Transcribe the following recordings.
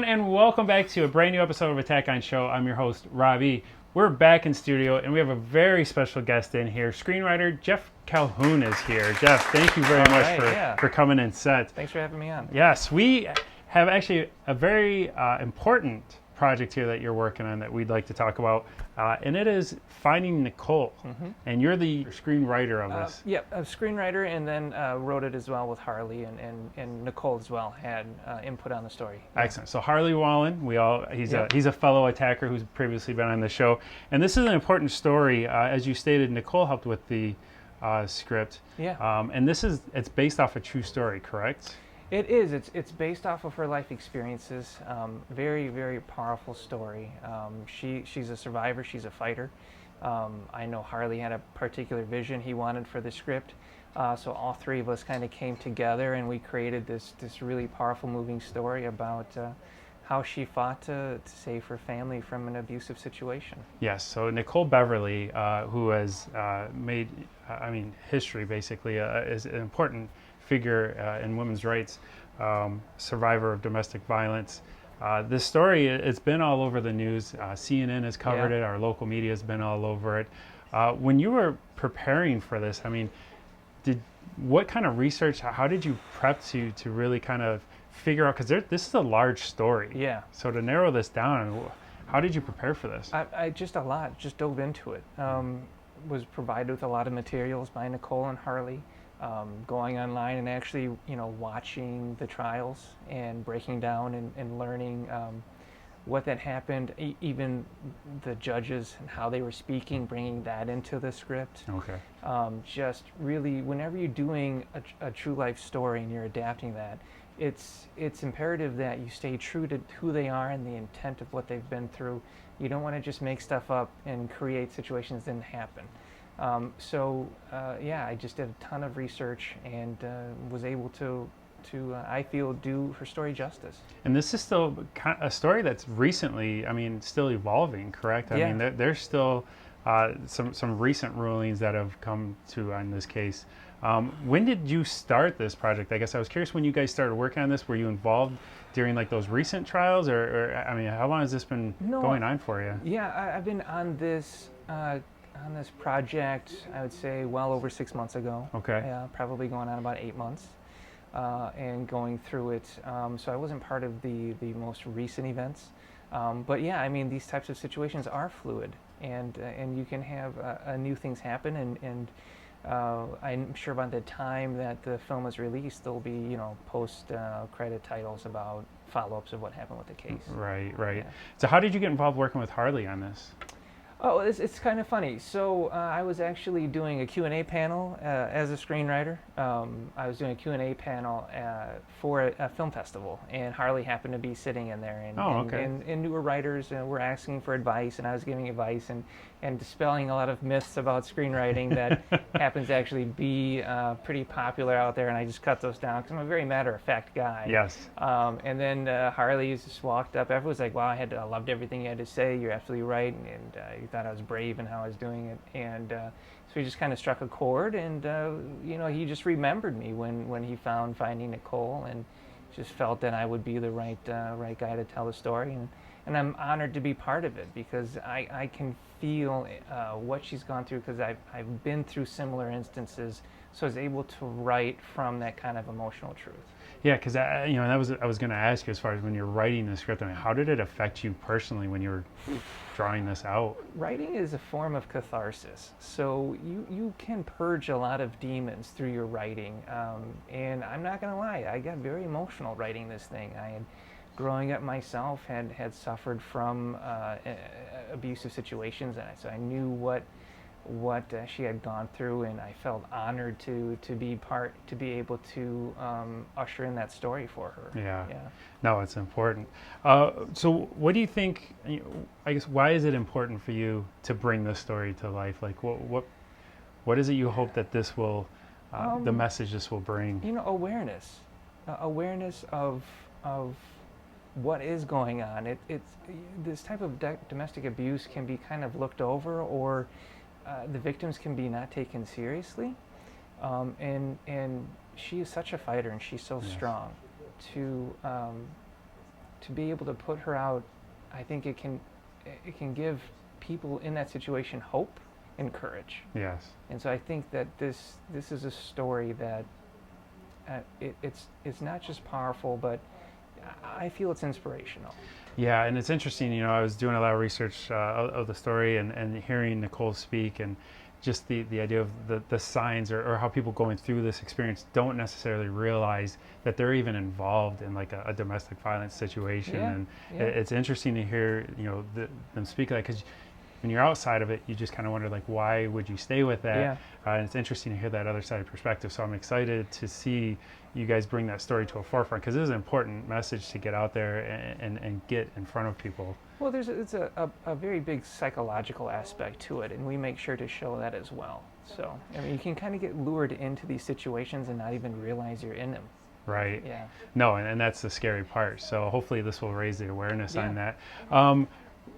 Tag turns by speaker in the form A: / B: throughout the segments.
A: and welcome back to a brand new episode of Attack on Show. I'm your host, Robbie. We're back in studio, and we have a very special guest in here. Screenwriter Geof Calhoun is here. Geoff, thank you very much for coming in set.
B: Thanks for having me on.
A: Yes, we have actually a very important project here that you're working on that we'd like to talk about, and it is Finding Nicole. Mm-hmm. And you're the screenwriter of this.
B: Yep, a screenwriter, and then wrote it as well with Harley, and Nicole as well had input on the story.
A: Excellent. So Harley Wallen, he's a fellow attacker who's previously been on the show, and this is an important story. As you stated, Nicole helped with the script.
B: Yeah.
A: And it's based off a true story, correct?
B: It is. It's based off of her life experiences. Very, very powerful story. She's a survivor. She's a fighter. I know Harley had a particular vision he wanted for the script. So all three of us kind of came together and we created this really powerful, moving story about how she fought to save her family from an abusive situation.
A: Yes. So Nicole Beverly, who has made, history basically, is an important figure in women's rights, survivor of domestic violence. This story, it's been all over the news. CNN has covered it. Our local media has been all over it. When you were preparing for this, what kind of research, how did you prep to really kind of figure out, because this is a large story.
B: Yeah.
A: So to narrow this down, how did you prepare for this?
B: I just dove into it. Was provided with a lot of materials by Nicole and Harley. Going online and actually, watching the trials and breaking down and learning what that happened, even the judges and how they were speaking, bringing that into the script.
A: Okay.
B: Just really, whenever you're doing a true life story and you're adapting that, it's imperative that you stay true to who they are and the intent of what they've been through. You don't want to just make stuff up and create situations that didn't happen. I just did a ton of research and was able to I feel, do her story justice.
A: And this is still a story that's recently, still evolving, correct? I mean, there's still some recent rulings that have come to on this case. When did you start this project? I guess I was curious when you guys started working on this. Were you involved during like those recent trials, or how long has this been going on for you?
B: Yeah, I've been on this project, I would say, well over 6 months ago.
A: Okay.
B: Yeah, probably going on about 8 months, and going through it. So I wasn't part of the most recent events, but yeah, these types of situations are fluid, and you can have new things happen, and I'm sure by the time that the film is released, there'll be post credit titles about follow-ups of what happened with the case.
A: Right.
B: Yeah.
A: So how did you get involved working with Harley on this?
B: Oh, it's kind of funny. So I was actually doing a Q&A panel as a screenwriter. I was doing a Q&A panel for a film festival, and Harley happened to be sitting in there. And newer writers were asking for advice, and I was giving advice and dispelling a lot of myths about screenwriting that happens to actually be pretty popular out there, and I just cut those down because I'm a very matter-of-fact guy.
A: Yes.
B: And then Harley just walked up. Everyone was like, wow, I loved everything you had to say. You're absolutely right. And he thought I was brave in how I was doing it. And so he just kind of struck a chord. And, he just remembered me when he found Finding Nicole, and just felt that I would be the right guy to tell the story. And I'm honored to be part of it because I can feel what she's gone through, because I've been through similar instances, so I was able to write from that kind of emotional truth.
A: Yeah, because I was going to ask you, as far as when you're writing the script, how did it affect you personally when you were drawing this out?
B: Writing is a form of catharsis, so you can purge a lot of demons through your writing, and I'm not going to lie, I got very emotional writing this thing. Growing up myself, had suffered from abusive situations, and so I knew what she had gone through, and I felt honored to be able to usher in that story for her.
A: Yeah. No, it's important. So what do you think, I guess, why is it important for you to bring this story to life? Like, what is it you hope that this will, the message this will bring?
B: Awareness of what is going on. It's this type of domestic abuse can be kind of looked over, or the victims can be not taken seriously, and she is such a fighter, and she's so strong to to be able to put her out, I think it can give people in that situation hope and courage.
A: Yes.
B: And so I think that this is a story that it's not just powerful, but I feel it's inspirational.
A: Yeah, and it's interesting, you know, I was doing a lot of research of the story and hearing Nicole speak, and just the idea of the signs or how people going through this experience don't necessarily realize that they're even involved in like a domestic violence situation.
B: Yeah,
A: And
B: yeah.
A: it's interesting to hear, you know, them speak like, because when you're outside of it, you just kind of wonder, like, why would you stay with that?
B: Yeah.
A: And it's interesting to hear that other side of perspective. So I'm excited to see you guys bring that story to a forefront, because this is an important message to get out there and get in front of people.
B: Well, it's a very big psychological aspect to it, and we make sure to show that as well. So, I mean, you can kind of get lured into these situations and not even realize you're in them.
A: Right.
B: Yeah.
A: No, and that's the scary part. So hopefully this will raise the awareness on
B: Yeah.
A: that.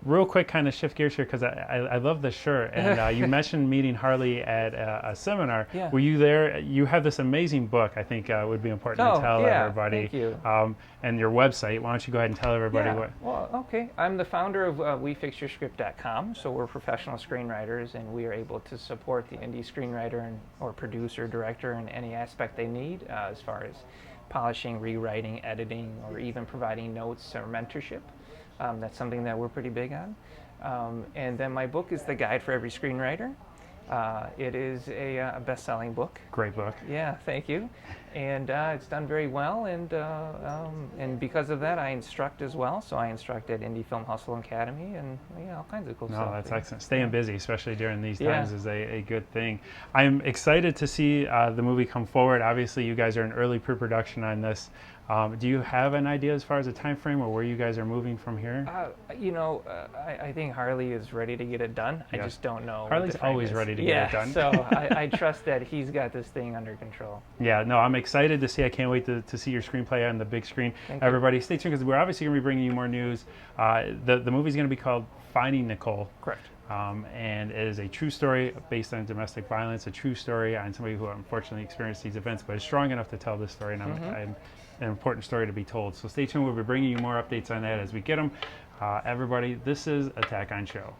A: Real quick, kind of shift gears here, because I love the shirt. And you mentioned meeting Harley at a seminar.
B: Yeah.
A: Were you there? You have this amazing book, I think would be important to tell
B: yeah,
A: everybody.
B: thank you.
A: And your website. Why don't you go ahead and tell everybody
B: Yeah.
A: what?
B: Well, okay. I'm the founder of WeFixYourScript.com, so we're professional screenwriters, and we are able to support the indie screenwriter or producer, director in any aspect they need, as far as polishing, rewriting, editing, or even providing notes or mentorship. That's something that we're pretty big on. And then my book is the guide for every screenwriter. It is a best-selling book.
A: Great book.
B: Yeah, thank you. And it's done very well, and because of that, I instruct as well. So I instruct at Indie Film Hustle Academy, and all kinds of cool stuff.
A: No, that's excellent. Staying busy, especially during these
B: Yeah.
A: times, is a good thing. I'm excited to see the movie come forward. Obviously, you guys are in early pre-production on this. Do you have an idea as far as a time frame or where you guys are moving from here?
B: I think Harley is ready to get it done.
A: Yeah.
B: I just don't know. what
A: Harley's
B: the frame
A: always
B: is.
A: ready to get it done.
B: So I trust that he's got this thing under control.
A: Yeah, no, I'm excited to see. I can't wait to see your screenplay on the big screen.
B: Thank you.
A: Everybody, stay tuned, because we're obviously going to be bringing you more news. The movie's going to be called Finding Nicole.
B: Correct.
A: And it is a true story based on domestic violence, a true story on somebody who unfortunately experienced these events, but is strong enough to tell this story, and I'm an important story to be told. So stay tuned. We'll be bringing you more updates on that as we get them. Everybody, this is Attack on Show.